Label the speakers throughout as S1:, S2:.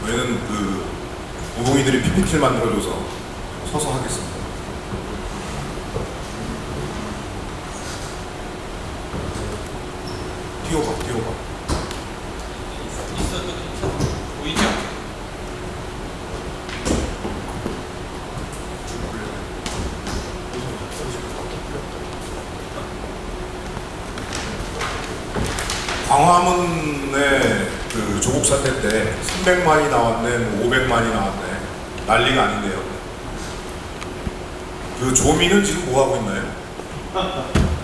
S1: 저희는 그 우봉이들이 PPT를 만들어줘서 서서 하겠습니다. 띄워봐.
S2: 있어도 보이죠?
S1: 광화문에 그 조국 사태 때 300만이 나왔네, 500만이 나왔네, 난리가 아닌데요. 그 조미는 지금 뭐 하고 있나요?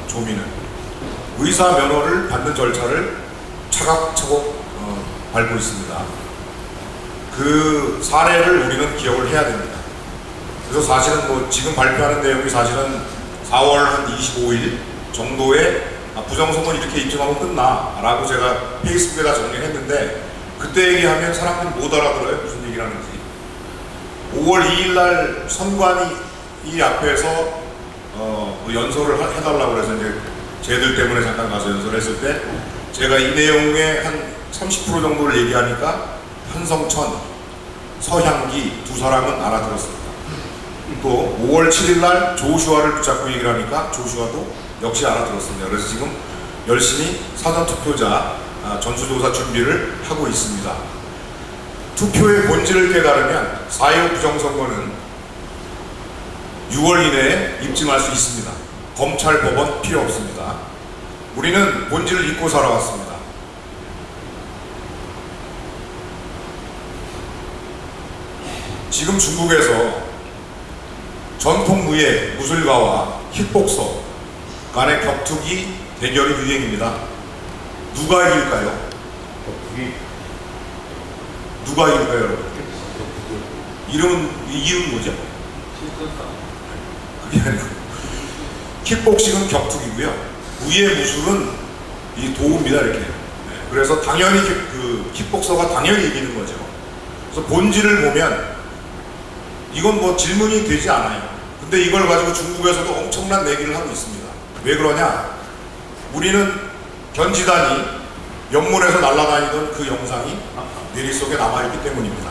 S1: 조미는 의사 면허를 받는 절차를 차곡차곡 밟고 있습니다. 그 사례를 우리는 기억을 해야 됩니다. 그래서 사실은 뭐 지금 발표하는 내용이 사실은 4월 한 25일 정도에 부정선거는 이렇게 입증하면 끝나 라고 제가 페이스북에다 정리했는데, 그때 얘기하면 사람들이 못 알아들어요. 무슨 얘기를 하는지. 5월 2일 날 선관위 이 앞에서 연설을 해달라고 그래서 이제 쟤들 때문에 잠깐 가서 연설했을 때 제가 이 내용의 한 30% 정도를 얘기하니까 한성천, 서향기 두 사람은 알아들었습니다. 또 5월 7일 날 조슈아를 붙잡고 얘기를 하니까 조슈아도 역시 알아들었습니다. 그래서 지금 열심히 사전투표자 전수조사 준비를 하고 있습니다. 투표의 본질을 깨달으면 4.25 부정선거는 6월 이내에 입증할 수 있습니다. 검찰, 법원 필요 없습니다. 우리는 본질을 잊고 살아왔습니다. 지금 중국에서 전통 무예, 무술가와 킥복서 간의 격투기 대결이 유행입니다. 누가 이길까요? 누가 이길까요, 여러분? 이름은 뭐죠? 그게 아니고 킥복싱은 격투기고요. 무예, 무술은 이 도구입니다, 이렇게. 그래서 당연히 그 킥복서가 당연히 이기는 거죠. 그래서 본질을 보면 이건 뭐 질문이 되지 않아요. 근데 이걸 가지고 중국에서도 엄청난 내기를 하고 있습니다. 왜 그러냐? 우리는 견지단이 연문에서 날아다니던 그 영상이 뇌리 속에 남아있기 때문입니다.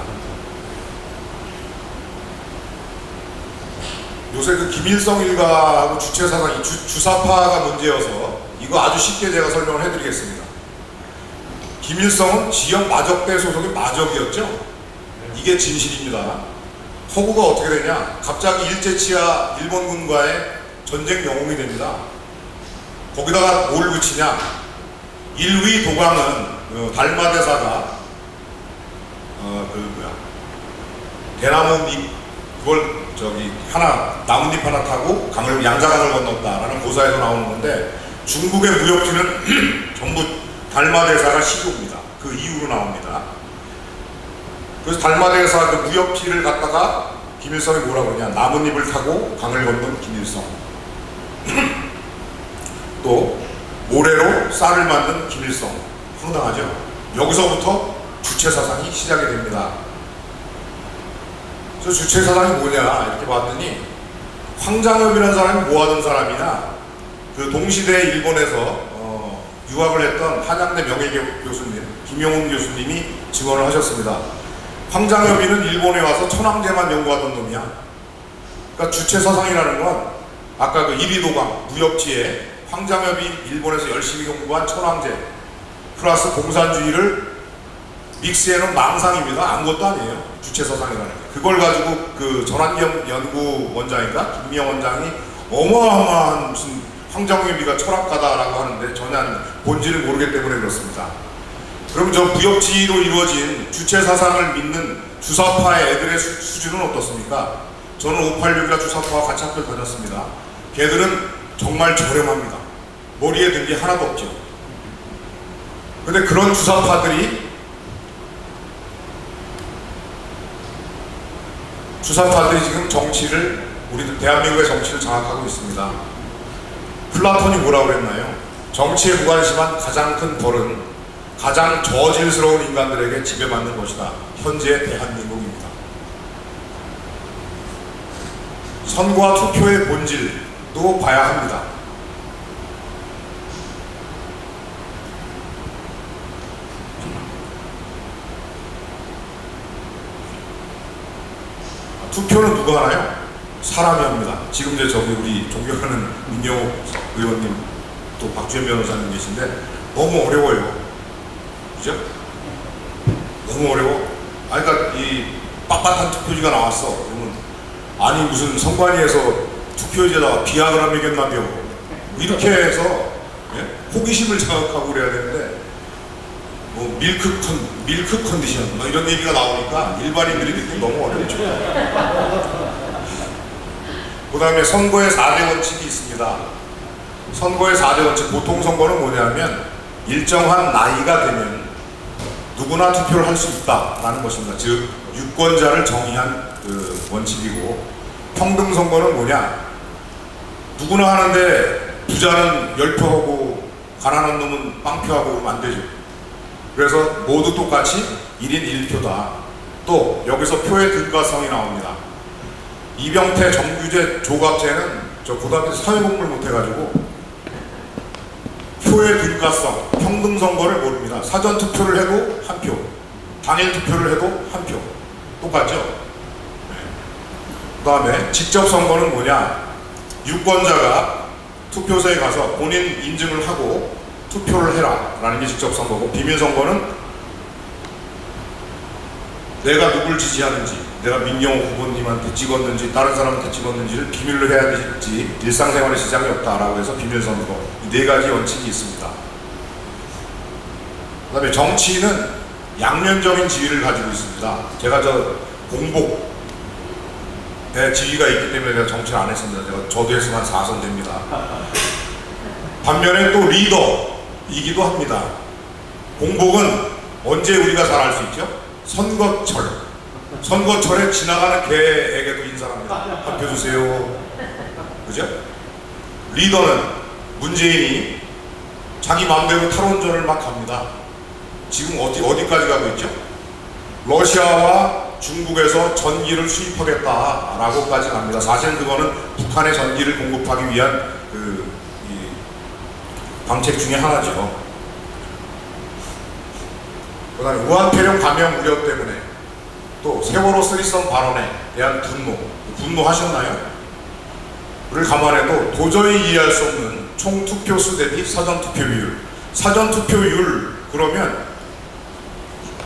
S1: 요새 그 김일성 일가하고 주체사상이 주사파가 문제여서 이거 아주 쉽게 제가 설명을 해드리겠습니다. 김일성은 지역 마적대 소속의 마적이었죠. 이게 진실입니다. 허구가 어떻게 되냐? 갑자기 일제치하 일본군과의 전쟁 영웅이 됩니다. 거기다가 뭘 붙이냐? 일위 도강은 달마대사가 대나무잎 그걸 나뭇잎 하나 타고 양자강을 건넜다라는 고사에서 나오는 건데, 중국의 무역지는 전부 달마대사가 시조입니다. 그 이후로 나옵니다. 그래서 달마대사 그 무역지를 갖다가 김일성이 뭐라 그러냐? 나뭇잎을 타고 강을 건넌 김일성. 또 모래로 쌀을 만든 김일성. 황당하죠? 여기서부터 주체사상이 시작이 됩니다. 그래서 주체사상이 뭐냐 이렇게 봤더니, 황장엽이라는 사람이 뭐 하던 사람이냐, 그 동시대 일본에서 유학을 했던 한양대 명예교육 교수님 김용훈 교수님이 증언을 하셨습니다. 황장엽이는 일본에 와서 천황제만 연구하던 놈이야. 그러니까 주체사상이라는 건 아까 그 일위도강 무역지에 황장엽이 일본에서 열심히 공부한 천황제 플러스 공산주의를 믹스해놓은 망상입니다. 아무것도 아니에요. 주체사상이라는 게. 그걸 가지고 그 전환경 연구원장인가 김미영 원장이 어마어마한 무슨 황장엽이가 철학가다라고 하는데 전혀 아닙니다. 본질을 모르기 때문에 그렇습니다. 그럼 저 무역지로 이루어진 주체사상을 믿는 주사파의 애들의 수준은 어떻습니까? 저는 586이라 주사파와 같이 학교를 다녔습니다. 걔들은 정말 저렴합니다. 머리에 든 게 하나도 없죠. 근데 그런 주사파들이 지금 정치를, 우리 대한민국의 정치를 장악하고 있습니다. 플라톤이 뭐라고 그랬나요? 정치에 무관심한 가장 큰 벌은 가장 저질스러운 인간들에게 지배받는 것이다. 현재의 대한민국입니다. 선거와 투표의 본질도 봐야 합니다. 투표는 누가 하나요? 사람이 합니다. 지금 이제 저기 우리 존경하는 민영호 의원님 또 박주현 변호사님 계신데 너무 어려워요. 그죠? 너무 어려워. 아, 그러니까 이 빳빳한 투표지가 나왔어. 그러면 아니 무슨 선관위에서 투표지에다가 비아그라 먹였나며 이렇게 해서 호기심을 자극하고 그래야 되는데 뭐 밀크 컨디션 뭐 이런 얘기가 나오니까 일반인들이 듣기 너무 어렵죠. 그 다음에 선거의 4대 원칙이 있습니다. 선거의 4대 원칙, 보통 선거는 뭐냐면 일정한 나이가 되면 누구나 투표를 할 수 있다라는 것입니다. 즉 유권자를 정의한 그 원칙이고, 평등 선거는 뭐냐, 누구나 하는데 부자는 10표하고 가난한 놈은 빵표하고 그러면 안 되죠. 그래서 모두 똑같이 1인 1표다. 또 여기서 표의 등가성이 나옵니다. 이병태, 정규제, 조갑제는 저 고등학교 때 사회공부를 못해가지고 표의 등가성, 평등선거를 모릅니다. 사전투표를 해도 한 표, 당일투표를 해도 한 표. 똑같죠? 네. 그 다음에 직접선거는 뭐냐, 유권자가 투표소에 가서 본인 인증을 하고 투표를 해라 라는 게 직접선거고, 비밀선거는 내가 누굴 지지하는지, 내가 민영호 후보님한테 찍었는지 다른 사람한테 찍었는지를 비밀로 해야 되지 일상생활에 지장이 없다라고 해서 비밀선거, 이 네 가지 원칙이 있습니다. 그 다음에 정치인은 양면적인 지위를 가지고 있습니다. 제가 저 공복의 지위가 있기 때문에 제가 정치를 안 했습니다. 제가 저도 했으면 한 4선 됩니다. 반면에 또 리더이기도 합니다. 공복은 언제 우리가 잘 알 수 있죠? 선거철. 선거철에 지나가는 개에게도 인사합니다. 한 표 주세요. 그죠? 리더는 문재인이 자기 마음대로 탈원전을 막 합니다. 지금 어디까지 가고 있죠? 러시아와 중국에서 전기를 수입하겠다라고까지 갑니다. 사실 그거는 북한의 전기를 공급하기 위한 방책 중에 하나죠. 그 다음에 무한폐렴 감염 우려 때문에 또 세월호 쓰리썸 발언에 대한 분노하셨나요? 를 감안해도 도저히 이해할 수 없는 총 투표수 대비 사전투표율. 사전투표율 그러면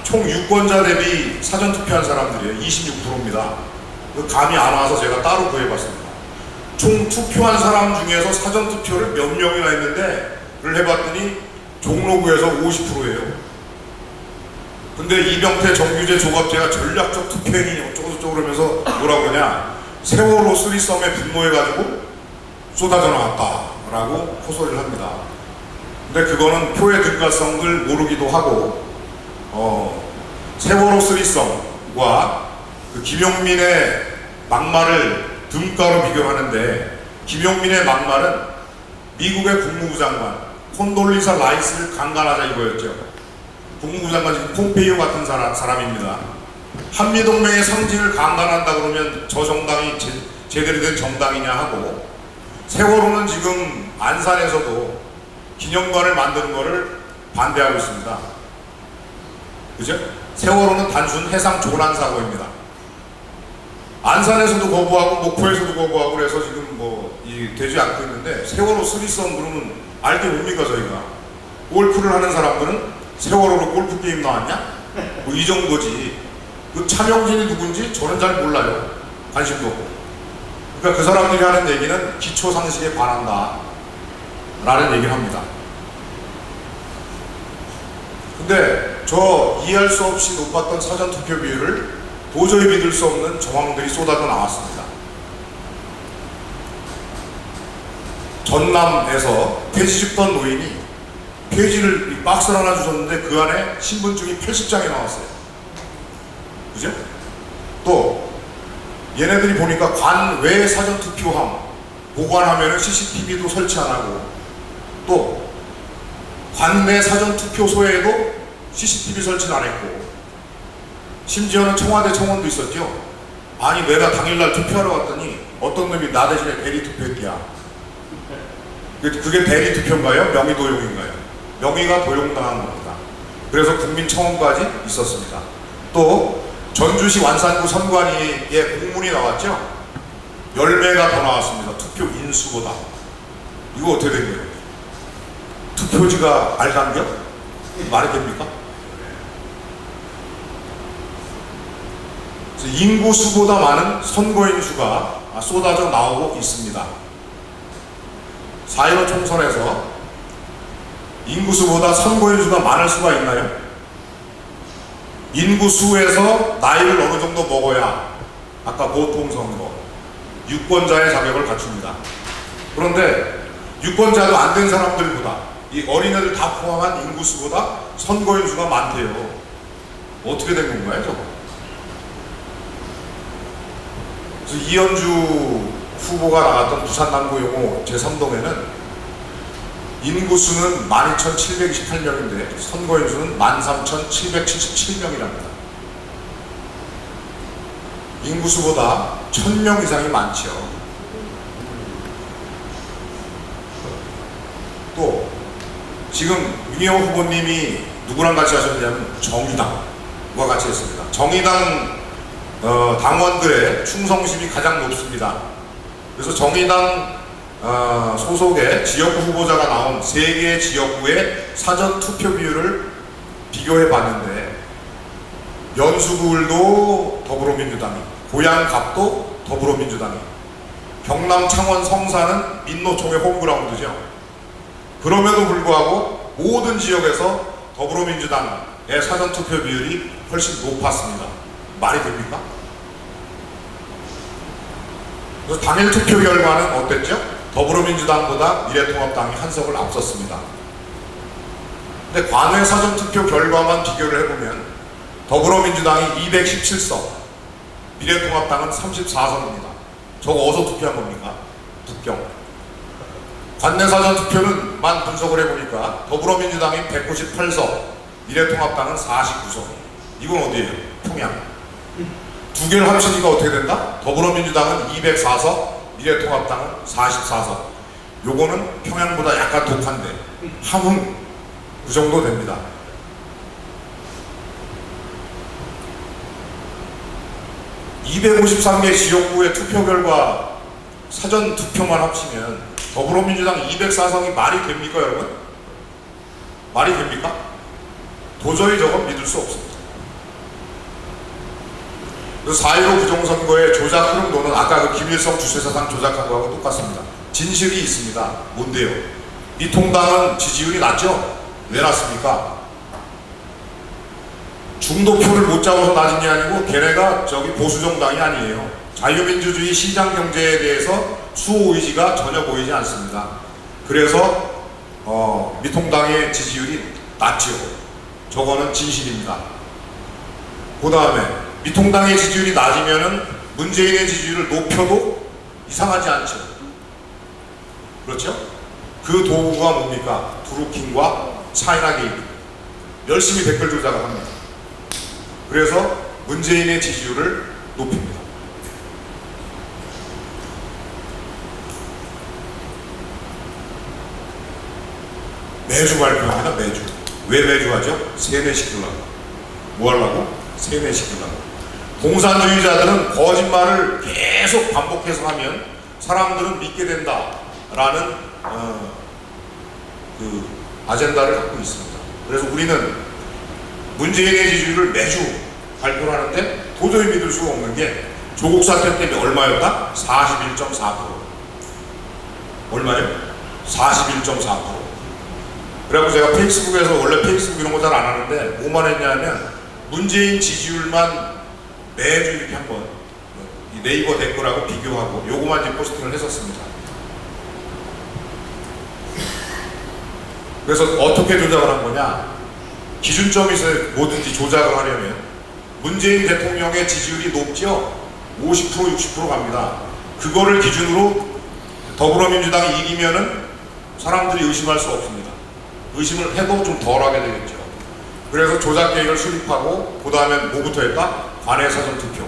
S1: 총 유권자 대비 사전투표한 사람들이에요. 26%입니다. 감이 안 와서 제가 따로 구해봤습니다. 총 투표한 사람 중에서 사전투표를 몇 명이나 했는데 를 해봤더니 종로구에서 50%예요. 근데 이병태, 정규제, 조갑제가 전략적 투표행위 어쩌고저쩌고 그러면서 뭐라 그러냐, 세월호 쓰리썸에 분노해가지고 쏟아져 나왔다라고 호소를 합니다. 근데 그거는 표의 등가성을 모르기도 하고, 세월호 쓰리썸과 그 김용민의 막말을 등가로 비교하는데, 김용민의 막말은 미국의 국무부 장관 콘돌리사 라이스를 강간하자 이거였죠. 국무부 장관 지금 폼페이오 같은 사람입니다. 한미동맹의 상징을 강간한다 그러면 저 정당이 제대로 된 정당이냐 하고, 세월호는 지금 안산에서도 기념관을 만드는 것을 반대하고 있습니다. 그죠? 세월호는 단순 해상 조난 사고입니다. 안산에서도 거부하고 목포에서도 거부하고 그래서 지금 되지 않고 있는데, 세월호 쓰리썸 그러면 알게 뭡니까 저희가? 골프를 하는 사람들은 세월호로 골프 게임 나왔냐? 뭐 이 정도지. 그 차명진이 누군지 저는 잘 몰라요. 관심도 없고. 그러니까 그 사람들이 하는 얘기는 기초 상식에 반한다 라는 얘기를 합니다. 근데 저 이해할 수 없이 높았던 사전투표 비율을 도저히 믿을 수 없는 정황들이 쏟아져 나왔습니다. 전남에서 폐지 줍던 노인이 폐지를 박스를 하나 주셨는데 그 안에 신분증이 80장이 나왔어요. 그죠? 또 얘네들이 보니까 관외 사전투표함 보관하면 CCTV도 설치 안 하고, 또 관내 사전투표소에도 CCTV 설치는 안 했고, 심지어는 청와대 청원도 있었죠. 아니 내가 당일날 투표하러 갔더니 어떤 놈이 나 대신에 대리 투표했대야. 그게 대리 투표인가요? 명의 도용인가요? 명의가 도용당한 겁니다. 그래서 국민청원까지 있었습니다. 또 전주시 완산구 선관위에 공문이 나왔죠. 열매가 더 나왔습니다. 투표 인수보다. 이거 어떻게 된 거예요? 투표지가 알감겨? 말이 됩니까? 인구수보다 많은 선거인 수가 쏟아져 나오고 있습니다. 4.15 총선에서 인구수보다 선거인 수가 많을 수가 있나요? 인구수에서 나이를 어느 정도 먹어야 아까 보통선거 유권자의 자격을 갖춥니다. 그런데 유권자도 안 된 사람들보다 이 어린애들 다 포함한 인구수보다 선거인 수가 많대요. 어떻게 된 건가요, 저거? 그래서 이현주 후보가 나갔던 부산 남구용호 제3동에는 인구수는 12,728명인데 선거인 수는 13,777명이랍니다. 인구수보다 1,000명 이상이 많죠. 또 지금 윤희영 후보님이 누구랑 같이 하셨냐면 정의당과 같이 했습니다. 정의당 당원들의 충성심이 가장 높습니다. 그래서 정의당 소속의 지역구 후보자가 나온 3개의 지역구의 사전 투표 비율을 비교해 봤는데 연수구을도 더불어민주당이, 고양갑도 더불어민주당이, 경남 창원 성산은 민노총의 홈그라운드죠. 그럼에도 불구하고 모든 지역에서 더불어민주당의 사전 투표 비율이 훨씬 높았습니다. 말이 됩니까? 그래서 당일 투표 결과는 어땠죠? 더불어민주당보다 미래통합당이 한 석을 앞섰습니다. 근데 관외 사전 투표 결과만 비교를 해보면 더불어민주당이 217석, 미래통합당은 34석입니다. 저거 어디서 투표한 겁니까? 북경. 관내 사전 투표는만 분석을 해보니까 더불어민주당이 198석, 미래통합당은 49석. 이건 어디예요? 평양. 두 개를 합치니까 어떻게 된다? 더불어민주당은 204석, 미래통합당은 44석. 요거는 평양보다 약간 독한데 함흥 그 정도 됩니다. (253개) 지역구의 투표 결과 사전 투표만 합치면 더불어민주당 204석이 말이 됩니까, 여러분? 말이 됩니까? 도저히 저건 믿을 수 없습니다. 그래서 4.15 부정선거의 조작 흐름도는 아까 그 김일성 주체사상 조작한 거하고 똑같습니다. 진실이 있습니다. 뭔데요? 미통당은 지지율이 낮죠? 왜 낮습니까? 중도표를 못 잡아서 낮은 게 아니고 걔네가 저기 보수정당이 아니에요. 자유민주주의 시장경제에 대해서 수호 의지가 전혀 보이지 않습니다. 그래서 미통당의 지지율이 낮죠. 저거는 진실입니다. 그 다음에 미통당의 지지율이 낮으면은 문재인의 지지율을 높여도 이상하지 않죠. 그렇죠? 그 도구가 뭡니까? 드루킹과 차이나 게이트. 열심히 댓글 조작을 합니다. 그래서 문재인의 지지율을 높입니다. 매주 발표합니다. 매주. 왜 매주 하죠? 세뇌시키려고. 뭐 하려고? 세뇌시키려고. 공산주의자들은 거짓말을 계속 반복해서 하면 사람들은 믿게 된다라는 그 아젠다를 갖고 있습니다. 그래서 우리는 문재인의 지지율을 매주 발표를 하는데 도저히 믿을 수가 없는 게 조국 사태 때문에 얼마였다? 41.4%. 얼마요? 41.4%. 그래갖고 제가 페이스북에서 원래 페이스북 이런 거 잘 안 하는데 뭐만 했냐면 문재인 지지율만 매주 이렇게 한번 네이버 댓글하고 비교하고 요거만 이제 포스팅을 했었습니다. 그래서 어떻게 조작을 한 거냐? 기준점이 있어요. 뭐든지 조작을 하려면 문재인 대통령의 지지율이 높죠? 50% 60% 갑니다. 그거를 기준으로 더불어민주당이 이기면은 사람들이 의심할 수 없습니다. 의심을 해도 좀 덜하게 되겠죠. 그래서 조작 계획을 수립하고 그 다음에 뭐부터 했다? 관외 사전 투표.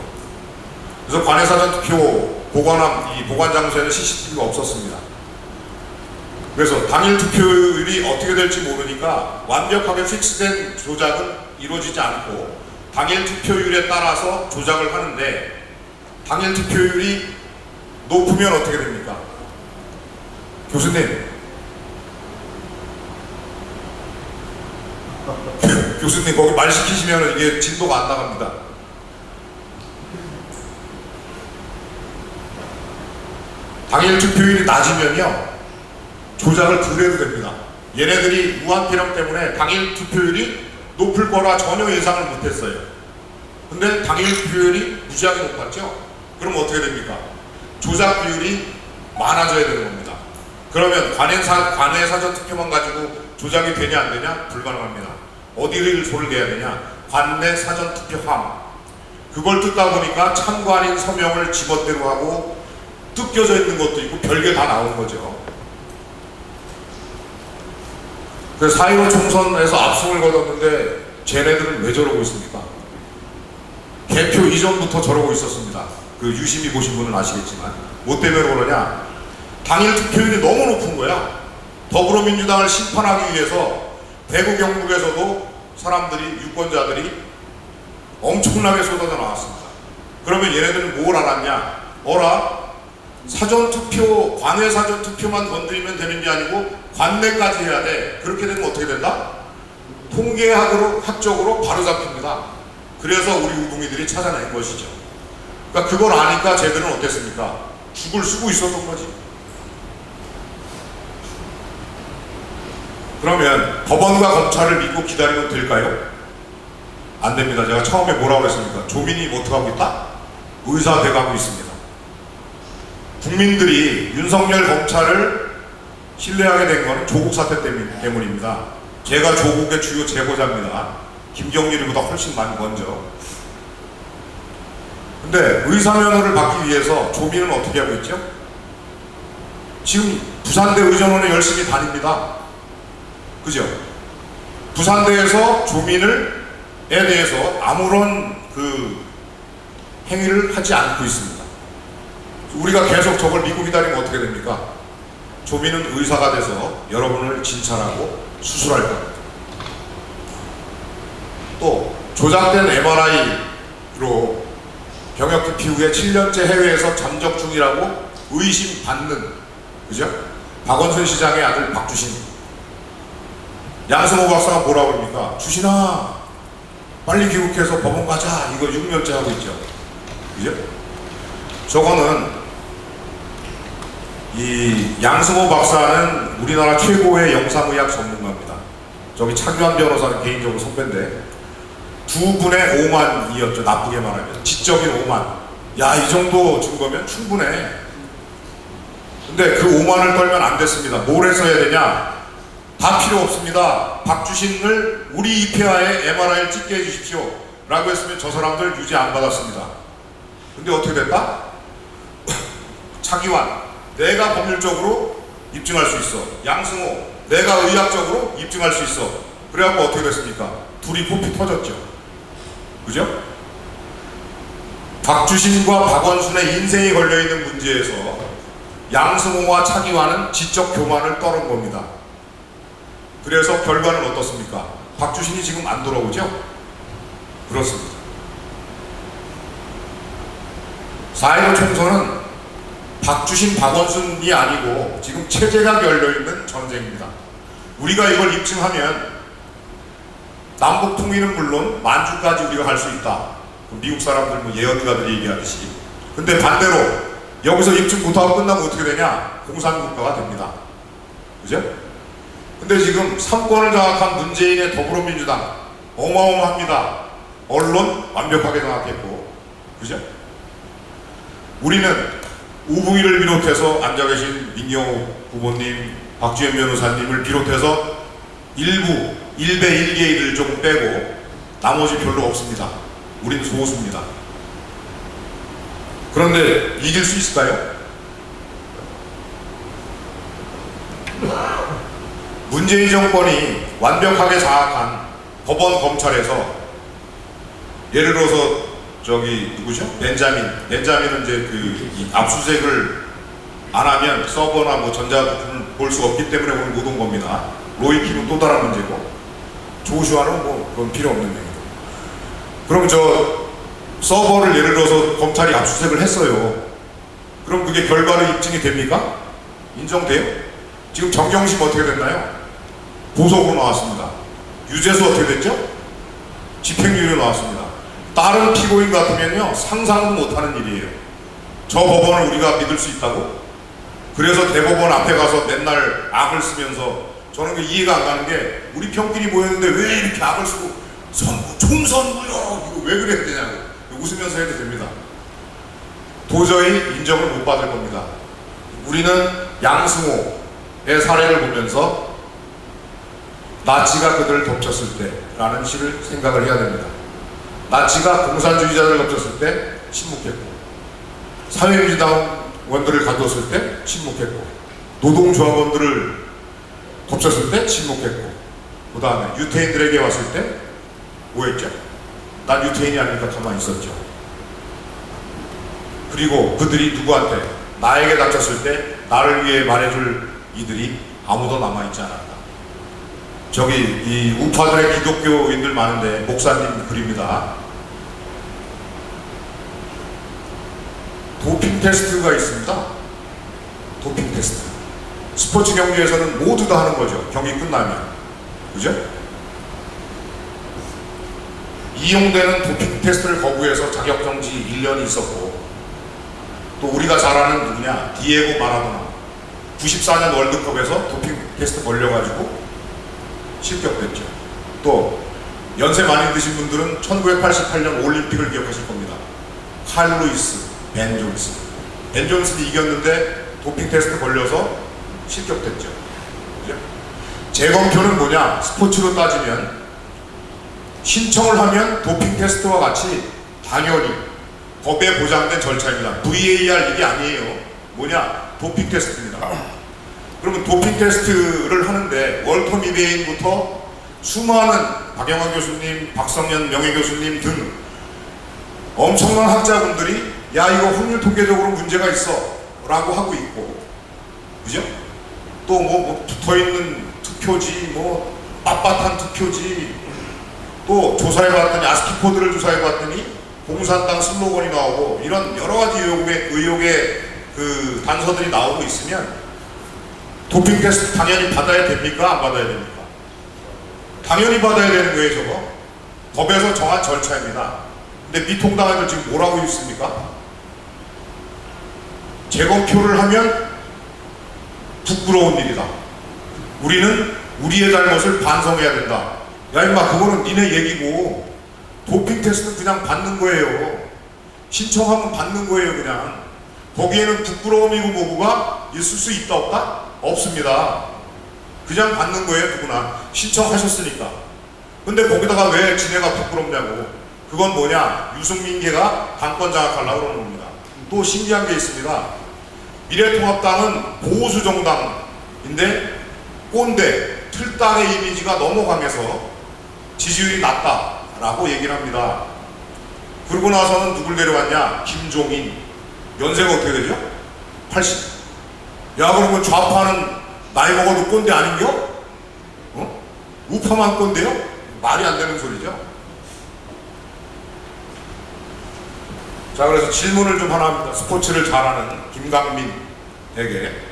S1: 그래서 관외 사전 투표 이 보관 장소에는 CCTV가 없었습니다. 그래서 당일 투표율이 어떻게 될지 모르니까 완벽하게 픽스된 조작은 이루어지지 않고 당일 투표율에 따라서 조작을 하는데 당일 투표율이 높으면 어떻게 됩니까? 교수님, 교수님 거기 말 시키시면 이게 진도가 안 나갑니다. 당일 투표율이 낮으면요 조작을 덜 해도 됩니다. 얘네들이 무한폐렴 때문에 당일 투표율이 높을 거라 전혀 예상을 못했어요. 근데 당일 투표율이 무지하게 높았죠. 그럼 어떻게 됩니까? 조작 비율이 많아져야 되는 겁니다. 그러면 관외 사전 투표만 가지고 조작이 되냐 안 되냐? 불가능합니다. 어디를 손을 대야 되냐? 관내 사전 투표함. 그걸 뜯다 보니까 참관인 서명을 지멋대로 하고 뜯겨져 있는 것도 있고 별게 다 나오는 거죠. 그래서 4.15 총선에서 압승을 거뒀는데 쟤네들은 왜 저러고 있습니까? 개표 이전부터 저러고 있었습니다. 그 유심히 보신 분은 아시겠지만 뭐 때문에 그러냐? 당일 투표율이 너무 높은 거야. 더불어민주당을 심판하기 위해서 대구 경북에서도 사람들이, 유권자들이 엄청나게 쏟아져 나왔습니다. 그러면 얘네들은 뭘 알았냐? 사전투표, 관외 사전투표만 건드리면 되는 게 아니고 관내까지 해야 돼. 그렇게 되면 어떻게 된다? 통계학적으로 바로 잡힙니다. 그래서 우리 우동이들이 찾아낸 것이죠. 그러니까 그걸 아니까 쟤들은 어땠습니까? 죽을 쓰고 있었던 거지. 그러면 법원과 검찰을 믿고 기다리면 될까요? 안 됩니다. 제가 처음에 뭐라고 했습니까? 조민이 어떡하고 있다? 의사돼가고 있습니다. 국민들이 윤석열 검찰을 신뢰하게 된 것은 조국 사태 때문입니다. 제가 조국의 주요 제보자입니다. 김경률이보다 훨씬 많이 먼저. 근데 의사면허를 받기 위해서 조민은 어떻게 하고 있죠? 지금 부산대 의전원에 열심히 다닙니다. 그죠? 부산대에서 조민에 대해서 아무런 행위를 하지 않고 있습니다. 우리가 계속 저걸 믿고 기다리면 어떻게 됩니까? 조민은 의사가 돼서 여러분을 진찰하고 수술할 겁니다. 또 조작된 MRI로 병역 기피 후에 7년째 해외에서 잠적 중이라고 의심받는, 그죠? 박원순 시장의 아들 박주신. 양승호 박사가 뭐라고 그럽니까? 주신아 빨리 귀국해서 법원 가자. 이거 6년째 하고 있죠. 그죠? 저거는 이 양승호 박사는 우리나라 최고의 영상의학 전문가입니다. 저기 차규환 변호사는 개인적으로 선배인데 두 분의 오만이었죠. 나쁘게 말하면 지적인 오만. 야, 이 정도 증거면 충분해. 근데 그 오만을 떨면 안 됐습니다. 뭘 해서 해야 되냐? 다 필요 없습니다. 박주신을 우리 입회하에 MRI를 찍게 해주십시오 라고 했으면 저 사람들 유죄 안 받았습니다. 근데 어떻게 됐다? 차기환, 내가 법률적으로 입증할 수 있어. 양승호, 내가 의학적으로 입증할 수 있어. 그래갖고 어떻게 됐습니까? 둘이 포피 터졌죠. 그죠? 박주신과 박원순의 인생이 걸려있는 문제에서 양승호와 차기환은 지적 교만을 떨은 겁니다. 그래서 결과는 어떻습니까? 박주신이 지금 안 돌아오죠? 그렇습니다. 4.15 총선은 박주신, 박원순이 아니고 지금 체제가 열려있는 전쟁입니다. 우리가 이걸 입증하면 남북 통일은 물론 만주까지 우리가 할 수 있다. 미국 사람들 뭐 예언가들이 얘기하듯이. 근데 반대로 여기서 입증 못하고 끝나면 어떻게 되냐? 공산국가가 됩니다. 그죠? 근데 지금 3권을 장악한 문재인의 더불어민주당 어마어마합니다. 언론 완벽하게 장악했고, 그죠? 우리는 우붕이를 비롯해서 앉아 계신 민경호 후보님, 박주현 변호사님을 비롯해서 일부 1배 1개의를 조금 빼고 나머지 별로 없습니다. 우린 소수입니다. 그런데 이길 수 있을까요? 문재인 정권이 완벽하게 장악한 법원 검찰에서 예를 들어서 저기 누구죠? 벤자민은 이제 이 압수수색을 안 하면 서버나 뭐 전자부품을 볼 수 없기 때문에 오늘 못 온 겁니다. 로이킴은 또 다른 문제고 조슈아는 뭐 그건 필요 없는 얘기고. 그럼 저 서버를 예를 들어서 검찰이 압수수색을 했어요. 그럼 그게 결과로 입증이 됩니까? 인정돼요? 지금 정경심 어떻게 됐나요? 보석으로 나왔습니다. 유죄수 어떻게 됐죠? 집행유예로 나왔습니다. 다른 피고인 같으면요 상상도 못하는 일이에요. 저 법원을 우리가 믿을 수 있다고? 그래서 대법원 앞에 가서 맨날 악을 쓰면서 저는 그 이해가 안 가는 게 우리 편끼리 모였는데 왜 이렇게 악을 쓰고 선거, 총선거요 이거 왜 그래야 되냐고 웃으면서 해도 됩니다. 도저히 인정을 못 받을 겁니다. 우리는 양승호의 사례를 보면서 나치가 그들을 덮쳤을 때라는 시를 생각을 해야 됩니다. 나치가 공산주의자들을 덮쳤을 때 침묵했고 사회민주당원들을 가뒀을 때 침묵했고 노동조합원들을 덮쳤을 때 침묵했고 그 다음에 유태인들에게 왔을 때 뭐했죠? 난 유태인이 아니니까 가만히 있었죠. 그리고 그들이 누구한테 나에게 닥쳤을 때 나를 위해 말해줄 이들이 아무도 남아있지 않았다. 저기 이 우파들의 기독교인들 많은데 목사님 글입니다. 도핑 테스트가 있습니다. 도핑 테스트. 스포츠 경기에서는 모두 다 하는 거죠. 경기 끝나면. 그죠? 이용되는 도핑 테스트를 거부해서 자격정지 1년이 있었고 또 우리가 잘 아는 누구냐? 디에고 마라도나 94년 월드컵에서 도핑 테스트 걸려가지고 실격됐죠. 또 연세 많이 드신 분들은 1988년 올림픽을 기억하실 겁니다. 칼 루이스, 벤 존슨. 벤 존슨이 이겼는데 도핑 테스트 걸려서 실격됐죠. 그죠? 재검표는 뭐냐? 스포츠로 따지면 신청을 하면 도핑 테스트와 같이 당연히 법에 보장된 절차입니다. VAR 이게 아니에요. 뭐냐? 도핑 테스트입니다. 그러면 도핑 테스트를 하는데 월터 미베인부터 수많은 박영환 교수님, 박성현 명예교수님 등 엄청난 학자분들이 야 이거 확률 통계적으로 문제가 있어 라고 하고 있고 그죠? 또 뭐 붙어있는 투표지 뭐 빳빳한 투표지 또 조사해봤더니 아스키 코드를 조사해봤더니 공산당 슬로건이 나오고 이런 여러가지 의혹의 그 단서들이 나오고 있으면 도핑 테스트 당연히 받아야 됩니까? 안 받아야 됩니까? 당연히 받아야 되는 거예요 저거. 법에서 정한 절차입니다. 근데 미통당에서 지금 뭐라고 있습니까? 재검표를 하면 부끄러운 일이다. 우리는 우리의 잘못을 반성해야 된다. 야 임마 그거는 니네 얘기고 도핑 테스트는 그냥 받는 거예요. 신청하면 받는 거예요 그냥. 거기에는 부끄러움이고 뭐고가 있을 수 있다 없다? 없습니다. 그냥 받는 거예요 누구나. 신청하셨으니까. 근데 거기다가 왜 지네가 부끄럽냐고. 그건 뭐냐? 유승민계가 당권 장악하려고 그러는 겁니다. 또 신기한 게 있습니다. 미래통합당은 보수 정당인데 꼰대, 틀당의 이미지가 너무 강해서 지지율이 낮다라고 얘기를 합니다. 그러고 나서는 누굴 데려왔냐? 김종인. 연세가 어떻게 되죠? 80. 야 그러면 좌파는 나이 먹어도 꼰대 아닌겨? 어? 우파만 꼰대요? 말이 안 되는 소리죠. 자 그래서 질문을 좀 하나 합니다. 스포츠를 잘하는 김강민에게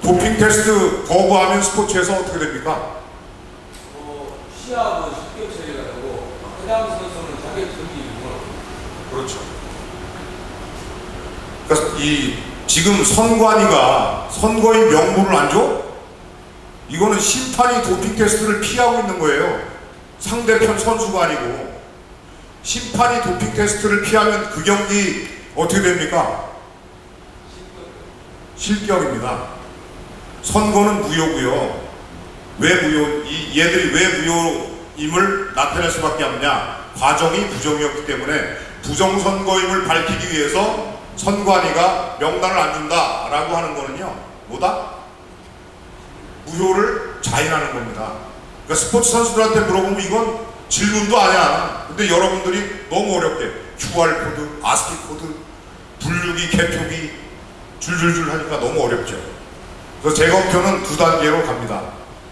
S1: 도핑 테스트 거부하면 스포츠에서 어떻게 됩니까?
S3: 시합은 실격 처리가 되고 해당 선수는 자격정지 유무로.
S1: 그렇죠. 그러니까 이 지금 선관위가 선거인 명부를 안 줘? 이거는 심판이 도핑 테스트를 피하고 있는 거예요. 상대편 선수가 아니고. 심판이 도핑 테스트를 피하면 그 경기 어떻게 됩니까? 실격입니다. 선거는 무효고요. 왜 무효? 얘들이 왜 무효임을 나타낼 수밖에 없냐? 과정이 부정이었기 때문에 부정선거임을 밝히기 위해서 선관위가 명단을 안 준다라고 하는 거는요. 뭐다? 무효를 자인하는 겁니다. 그러니까 스포츠 선수들한테 물어보면 이건 질문도 아니야. 근데 여러분들이 너무 어렵게 QR코드, 아스키 코드, 분류기, 개표기 줄줄줄 하니까 너무 어렵죠. 그래서 재검표는 두 단계로 갑니다.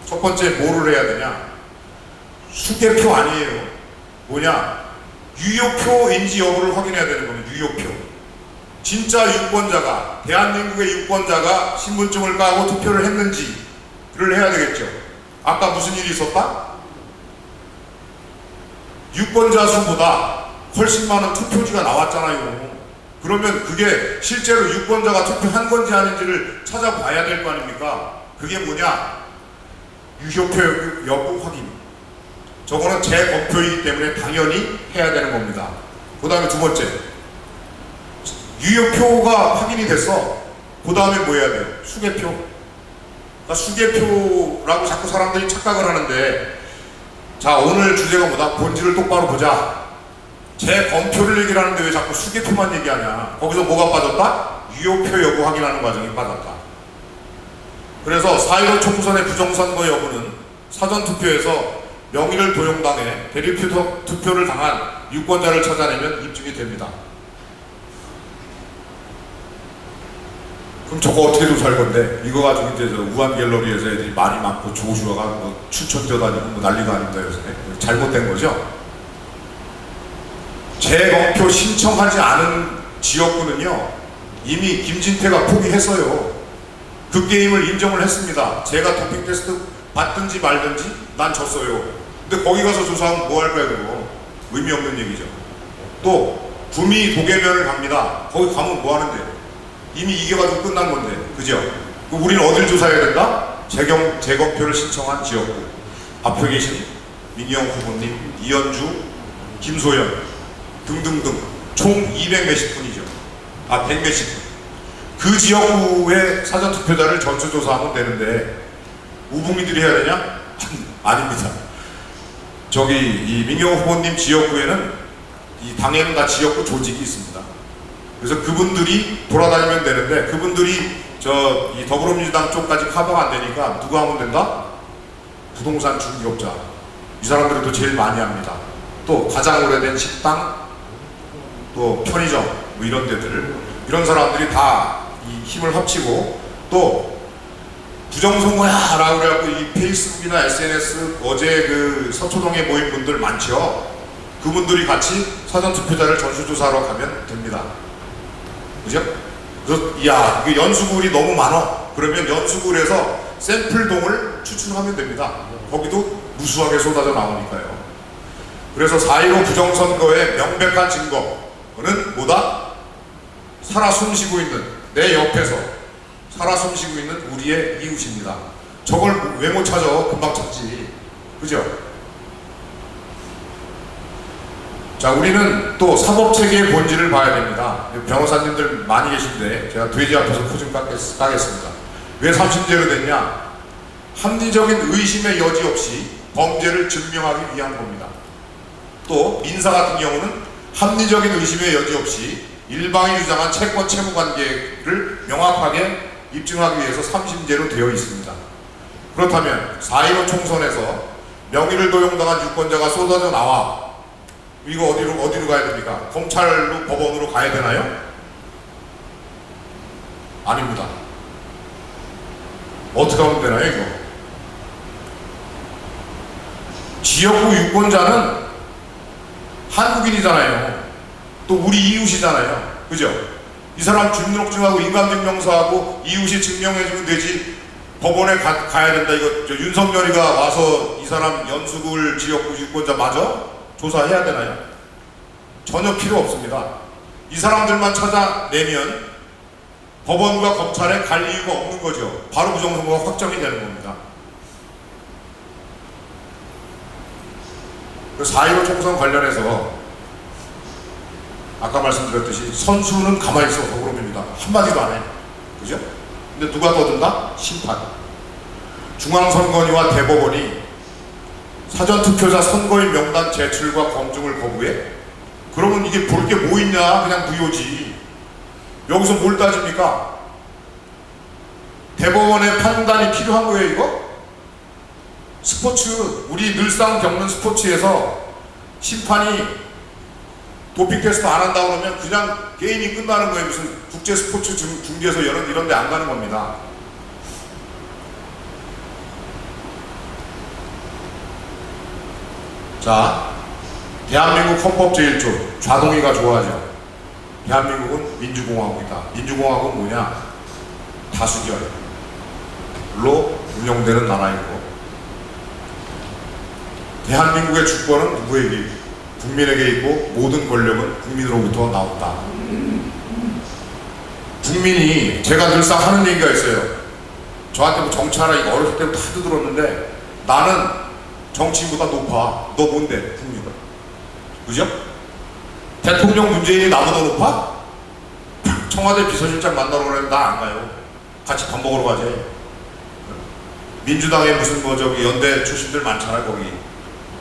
S1: 첫 번째 뭐를 해야 되냐? 수개표 아니에요. 뭐냐? 유효표인지 여부를 확인해야 되는 겁니다. 유효표. 진짜 유권자가, 대한민국의 유권자가 신분증을 까고 투표를 했는지를 해야 되겠죠. 아까 무슨 일이 있었다? 유권자 수보다 훨씬 많은 투표지가 나왔잖아요. 그러면 그게 실제로 유권자가 투표한 건지 아닌지를 찾아봐야 될 거 아닙니까? 그게 뭐냐? 유효표 여부 확인. 저거는 재검표이기 때문에 당연히 해야 되는 겁니다. 그 다음에 두 번째, 유효표가 확인이 됐어. 그 다음에 뭐 해야 돼요? 수개표. 그러니까 수개표라고 자꾸 사람들이 착각을 하는데, 자, 오늘 주제가 뭐다? 본질을 똑바로 보자. 재검표를 얘기를 하는데 왜 자꾸 수개표만 얘기하냐? 거기서 뭐가 빠졌다? 유효표 여부 확인하는 과정이 빠졌다. 그래서 4.15 총선의 부정선거 여부는 사전투표에서 명의를 도용당해 대리투표를 당한 유권자를 찾아내면 입증이 됩니다. 그럼 저거 어떻게 조사할 건데? 이거 가지고 이제 저 우한 갤러리에서 애들이 말이 많고 조슈아가 뭐 추천 뛰어다니고 뭐 난리가 아닙니다. 요새 잘못된 거죠. 재검표 신청하지 않은 지역구는요, 이미 김진태가 포기했어요. 그 게임을 인정을 했습니다. 제가 도핑 테스트 받든지 말든지 난 졌어요. 근데 거기 가서 조사하면 뭐 할 거야, 그거? 의미 없는 얘기죠. 또 구미 도계면을 갑니다. 거기 가면 뭐 하는데? 이미 이겨가지고 끝난 건데, 그죠? 우리는 어딜 조사해야 된다? 재검표를 신청한 지역구. 앞에 계신 민희영 후보님, 이현주, 김소연 등등등 총 200 몇십 분이죠. 100 몇십 분. 그 지역구의 사전투표자를 전수조사하면 되는데 우붕이들이 해야 되냐? 아닙니다. 저기 이 민희영 후보님 지역구에는 이 당에는 다 지역구 조직이 있습니다. 그래서 그분들이 돌아다니면 되는데 그분들이 이 더불어민주당 쪽까지 커버가 안 되니까 누가 하면 된다? 부동산 중개업자. 이 사람들이 또 제일 많이 합니다. 또 가장 오래된 식당, 또 편의점, 뭐 이런 데들, 이런 사람들이 다 이 힘을 합치고 또 부정선거야 라고 그래갖고 이 페이스북이나 SNS 어제 그 서초동에 모인 분들 많죠. 그분들이 같이 사전투표자를 전수조사하러 가면 됩니다. 그죠? 그래서 이야, 이게 연수구울이 너무 많아. 그러면 연수구울에서 샘플동을 추출하면 됩니다. 거기도 무수하게 쏟아져 나오니까요. 그래서 4.15 부정선거의 명백한 증거는 뭐다? 살아 숨쉬고 있는, 내 옆에서 살아 숨쉬고 있는 우리의 이웃입니다. 저걸 왜 못 찾아? 금방 찾지. 그죠? 자, 우리는 또 사법체계의 본질을 봐야 됩니다. 변호사님들 많이 계신데 제가 돼지 앞에서 코 좀 까겠습니다. 왜 30제로 됐냐? 합리적인 의심의 여지 없이 범죄를 증명하기 위한 겁니다. 또 민사 같은 경우는 합리적인 의심의 여지 없이 일방이 주장한 채권 채무 관계를 명확하게 입증하기 위해서 3심제로 되어 있습니다. 그렇다면 4.15 총선에서 명의를 도용당한 유권자가 쏟아져 나와 이거 어디로 가야 됩니까? 검찰로 법원으로 가야 되나요? 아닙니다. 어떻게 하면 되나요, 이거? 지역구 유권자는 한국인이잖아요. 또 우리 이웃이잖아요. 그죠? 이 사람 주민등록증하고 인감증명서하고 이웃이 증명해주면 되지 법원에 가야 된다. 이거 윤석열이가 와서 이 사람 연수구울 지역구 유권자 맞아? 조사해야 되나요? 전혀 필요 없습니다. 이 사람들만 찾아내면 법원과 검찰에 갈 이유가 없는 거죠. 바로 부정선거가 확정이 되는 겁니다. 4.15 총선 관련해서 아까 말씀드렸듯이 선수는 가만히 있어 더불어민주당 한마디도 안 해. 그죠? 근데 누가 떠든다? 심판. 중앙선관위와 대법원이 사전투표자 선거인 명단 제출과 검증을 거부해? 그러면 이게 볼 게 뭐 있냐? 그냥 무효지. 여기서 뭘 따집니까? 대법원의 판단이 필요한 거예요, 이거? 스포츠, 우리 늘상 겪는 스포츠에서 심판이 도핑 테스트 안 한다 그러면 그냥 게임이 끝나는 거예요. 무슨 국제 스포츠 중계에서 이런 데 안 가는 겁니다. 자, 대한민국 헌법 제1조 좌동이가 좋아하죠. 대한민국은 민주공화국이다. 민주공화국은 뭐냐? 다수결로 운영되는 나라이고, 대한민국의 주권은 누구에게 있고, 국민에게 있고, 모든 권력은 국민으로부터 나온다. 국민이, 제가 늘상 하는 얘기가 있어요. 저한테 뭐 정치하라 이거 어렸을 때부터 하도 들었는데, 나는 정치인보다 높아. 너 뭔데? 국민. 그죠? 대통령 문재인이 나보다 높아? 청와대 비서실장 만나러 그러면 나 안 가요. 같이 밥 먹으러 가지. 민주당에 무슨 뭐 저기 연대 출신들 많잖아요. 거기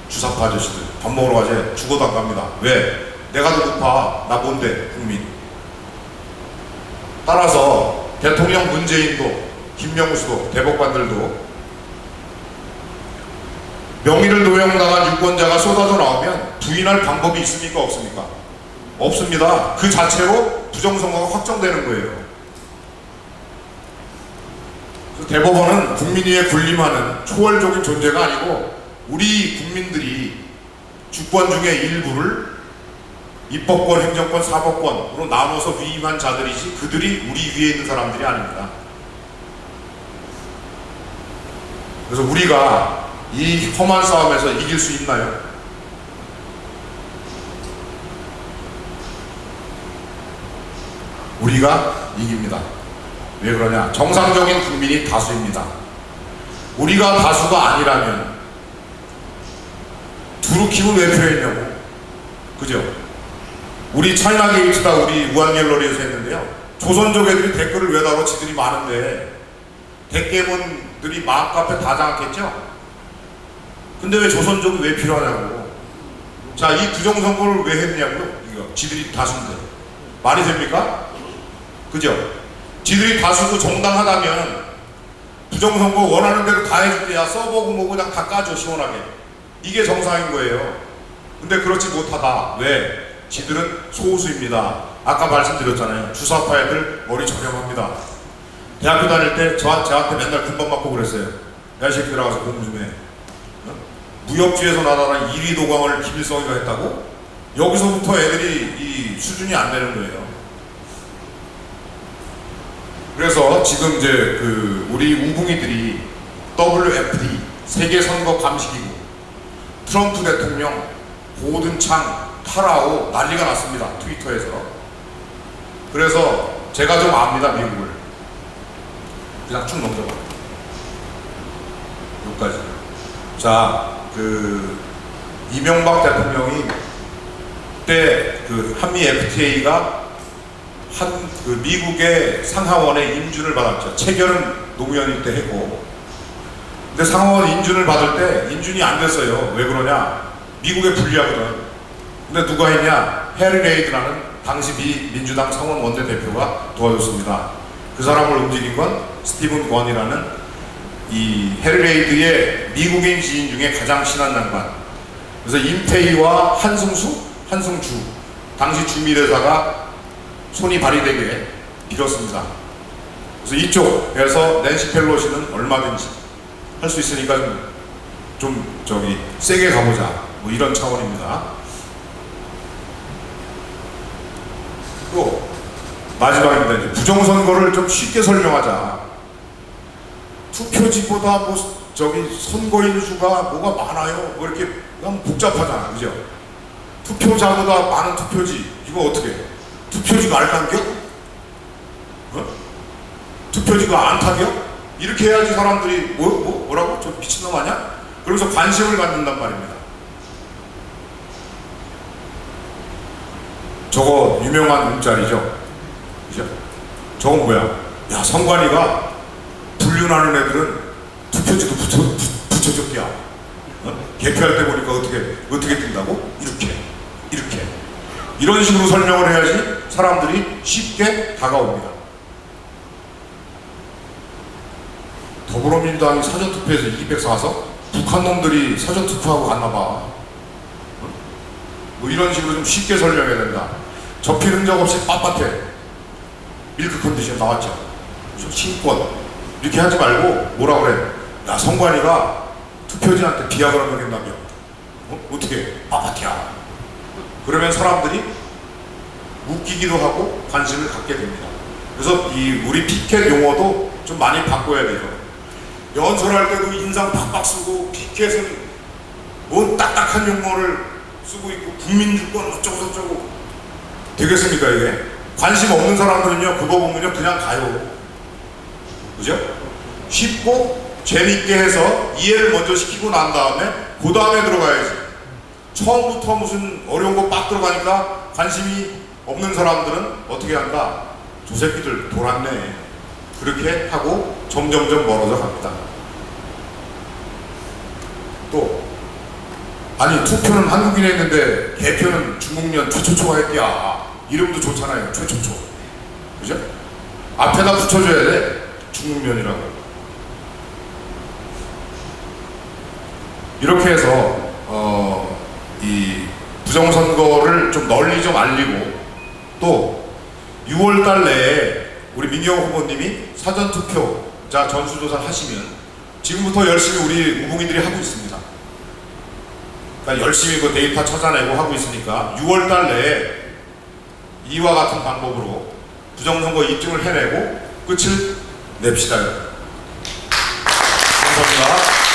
S1: 주사파 아저씨들 밥 먹으러 가지. 죽어도 안 갑니다. 왜? 내가 더 높아. 나 뭔데? 국민. 따라서 대통령 문재인도, 김명수도, 대법관들도 명의를 도용당한 유권자가 쏟아져 나오면 부인할 방법이 있습니까? 없습니까? 없습니다. 그 자체로 부정선거가 확정되는 거예요. 그래서 대법원은 국민 위에 군림하는 초월적인 존재가 아니고, 우리 국민들이 주권 중에 일부를 입법권, 행정권, 사법권으로 나눠서 위임한 자들이지, 그들이 우리 위에 있는 사람들이 아닙니다. 그래서 우리가 이 험한 싸움에서 이길 수 있나요? 우리가 이깁니다. 왜 그러냐? 정상적인 국민이 다수입니다. 우리가 다수가 아니라면 두루킹은 왜 필요했냐고. 그죠? 우리 차이나 게이츠다 우리 우한갤러리에서 했는데요. 조선족 애들이 댓글을 왜 달아? 지들이 많은데 대깨문들이 마음카페 다 장악했죠? 근데 왜 조선족이 왜 필요하냐고. 자, 이 부정선거를 왜 했냐고요? 이거 지들이 다수인데 말이 됩니까? 그죠? 지들이 다수고 정당하다면 부정선거 원하는 대로 다 해줄게. 야, 써보고 뭐 그냥 다 까줘 시원하게. 이게 정상인 거예요. 근데 그렇지 못하다. 왜? 지들은 소수입니다. 아까 말씀드렸잖아요. 주사파 애들 머리 저렴합니다. 대학교 다닐 때 저한테 맨날 군밤 맞고 그랬어요. 야, 이 새끼 들어가서 공부 좀 해. 어? 무협지에서 나타난 1위 도광을 김일성이가 했다고? 여기서부터 애들이 이 수준이 안 되는 거예요. 그래서 지금 이제 그 우리 우붕이들이 WFD 세계선거감시기구, 트럼프 대통령, 고든창, 타라오 난리가 났습니다. 트위터에서. 그래서 제가 좀 압니다. 미국을. 그냥 쭉 넘겨봐. 여기까지. 자, 그 이명박 대통령이 그때 그 한미 FTA가 그 미국의 상하원의 인준을 받았죠. 체결은 노무현이 때 했고, 근데 상하원 인준을 받을 때 인준이 안 됐어요. 왜 그러냐? 미국에 불리하거든. 근데 누가 했냐? 해리 레이드라는 당시 민주당 상원 원내대표가 도와줬습니다. 그 사람을 움직인 건 스티븐 권이라는 이 해리 레이드의 미국인 지인 중에 가장 친한 양반. 그래서 임태희와 한승주 당시 주미대사가 손이 발휘되게 빌었습니다. 그래서 이쪽에서 낸시 펠로시는 얼마든지 할 수 있으니까 좀 저기 세게 가보자. 뭐 이런 차원입니다. 또 마지막입니다. 이제 부정선거를 좀 쉽게 설명하자. 투표지보다 뭐 저기 선거인 수가 뭐가 많아요. 뭐 이렇게 너무 복잡하잖아. 그죠? 투표자보다 많은 투표지. 이거 어떻게 해? 투표지가 알감겨? 어? 투표지가 안타겨? 이렇게 해야지 사람들이 뭐라고? 저 미친놈 아니야? 그러면서 관심을 갖는단 말입니다. 저거 유명한 문자리죠? 그죠? 저건 뭐야? 야, 선관위가 불륜하는 애들은 투표지도 붙여줬기야. 어? 개표할 때 보니까 어떻게 뜬다고? 이렇게. 이런 식으로 설명을 해야지 사람들이 쉽게 다가옵니다. 더불어민주당이 사전투표에서 204석? 북한 놈들이 사전투표하고 갔나봐. 뭐 이런 식으로 좀 쉽게 설명해야 된다. 접힐 흔적 없이 빳빳해. 밀크 컨디션 나왔죠. 신권. 이렇게 하지 말고 뭐라 그래? 야, 선관위가 투표진한테 비하그라 먹였다며. 어떻게? 빳빳이야. 그러면 사람들이 웃기기도 하고 관심을 갖게 됩니다. 그래서 이 우리 피켓 용어도 좀 많이 바꿔야 돼요. 연설할 때도 인상 팍팍 쓰고 피켓은 뭔 딱딱한 용어를 쓰고 있고 국민주권 어쩌고저쩌고 되겠습니까 이게? 관심 없는 사람들은요 그거 보면요 그냥 가요. 그죠? 쉽고 재밌게 해서 이해를 먼저 시키고 난 다음에 그 다음에 들어가야지. 처음부터 무슨 어려운 거 빡 들어가니까 관심이 없는 사람들은 어떻게 한다? 저 새끼들 돌았네. 그렇게 하고 점점점 멀어져 갑니다. 또 아니 투표는 한국인이 했는데 개표는 중국년 최초초가 했대야. 이름도 좋잖아요. 최초초. 그죠? 앞에다 붙여줘야 돼. 중국면이라고. 이렇게 해서 이 부정선거를 좀 널리 좀 알리고 또 6월달 내에 우리 민경 후보님이 사전투표자 전수조사를 하시면 지금부터 열심히 우리 우봉인들이 하고 있습니다. 그러니까 열심히 그 데이터 찾아내고 하고 있으니까 6월달 내에 이와 같은 방법으로 부정선거 입증을 해내고 끝을 냅시다. 감사합니다.